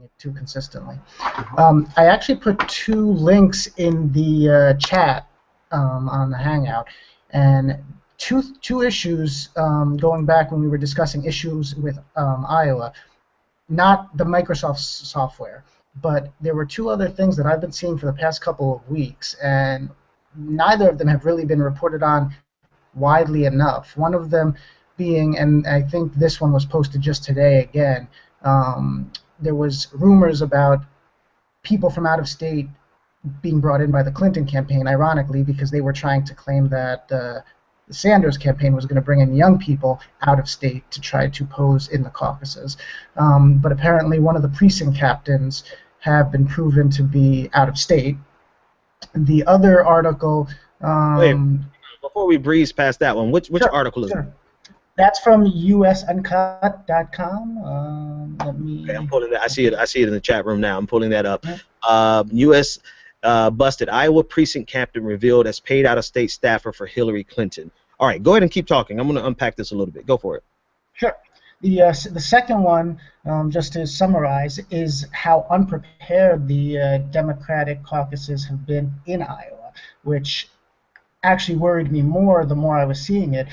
it too consistently. I actually put two links in the chat on the Hangout, and two issues going back when we were discussing issues with Iowa, not the Microsoft software, but there were two other things that I've been seeing for the past couple of weeks, and neither of them have really been reported on widely enough. One of them being, and I think this one was posted just today again, there was rumors about people from out of state being brought in by the Clinton campaign, ironically, because they were trying to claim that the Sanders campaign was going to bring in young people out of state to try to pose in the caucuses. But apparently one of the precinct captains have been proven to be out of state. The other article... Wait, before we breeze past that one, which sure, article is it? That's from usuncut.com. Let me. Okay, I'm pulling it. I see it in the chat room now. I'm pulling that up. U.S. Busted Iowa precinct captain revealed as paid out-of-state staffer for Hillary Clinton. All right, go ahead and keep talking. I'm going to unpack this a little bit. Go for it. Sure. The second one, just to summarize, is how unprepared the Democratic caucuses have been in Iowa, which actually worried me more the more I was seeing it,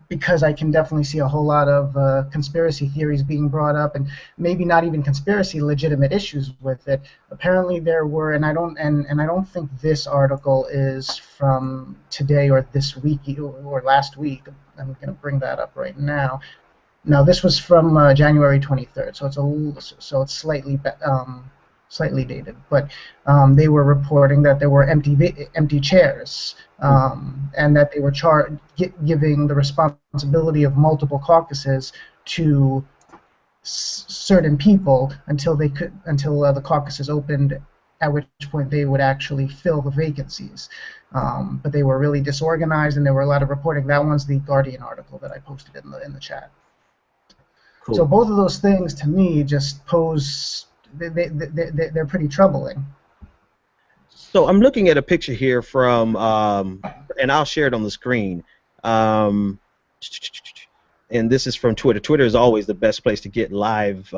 because I can definitely see a whole lot of conspiracy theories being brought up, and maybe not even conspiracy, legitimate issues with it. Apparently there were, and I don't think this article is from today or this week or last week. I'm going to bring that up right now. No, this was from January 23rd, so it's slightly dated. But they were reporting that there were empty chairs, and that they were giving the responsibility of multiple caucuses to certain people until the caucuses opened, at which point they would actually fill the vacancies. But they were really disorganized, and there were a lot of reporting. That one's the Guardian article that I posted in the chat. Cool. So both of those things, to me, just pose, they're pretty troubling. So I'm looking at a picture here from, and I'll share it on the screen. And this is from Twitter. Twitter is always the best place to get live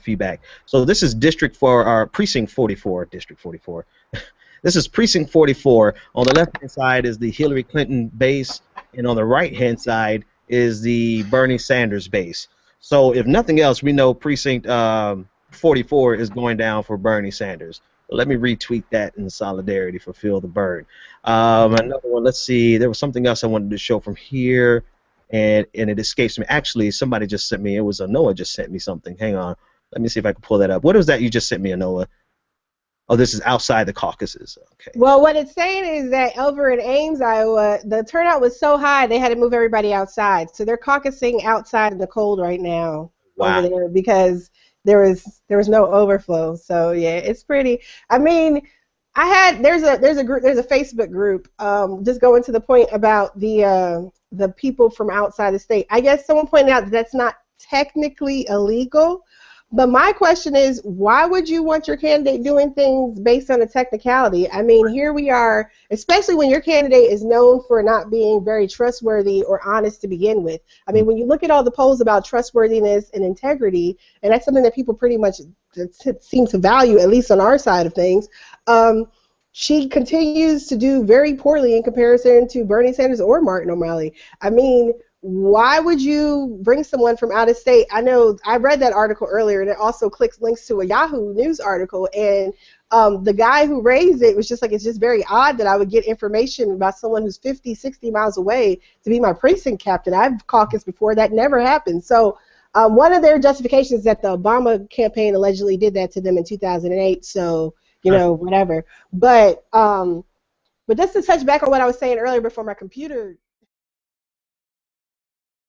feedback. So this is Precinct 44, District 44. This is Precinct 44. On the left-hand side is the Hillary Clinton base, and on the right-hand side is the Bernie Sanders base. So if nothing else, we know Precinct 44 is going down for Bernie Sanders. Let me retweet that in solidarity for Feel the Burn. Another one, let's see, there was something else I wanted to show from here, and it escapes me. Actually, somebody just sent me, it was Noah just sent me something. Hang on, let me see if I can pull that up. What was that you just sent me, Noah? Oh, this is outside the caucuses. Okay. Well, what it's saying is that over in Ames, Iowa, the turnout was so high they had to move everybody outside. So they're caucusing outside in the cold right now. Wow. Over there because there was no overflow. So yeah, it's pretty. I mean, there's a Facebook group. Just going to the point about the people from outside the state. I guess someone pointed out that that's not technically illegal. But my question is, why would you want your candidate doing things based on a technicality? I mean, here we are, especially when your candidate is known for not being very trustworthy or honest to begin with. I mean, when you look at all the polls about trustworthiness and integrity, and that's something that people pretty much seem to value, at least on our side of things, she continues to do very poorly in comparison to Bernie Sanders or Martin O'Malley. I mean, why would you bring someone from out of state? I know I read that article earlier, and it also links to a Yahoo News article, and the guy who raised it was just like, it's just very odd that I would get information about someone who's 50, 60 miles away to be my precinct captain. I've caucused before. That never happened. So one of their justifications is that the Obama campaign allegedly did that to them in 2008, so, you know, whatever. But just to touch back on what I was saying earlier before my computer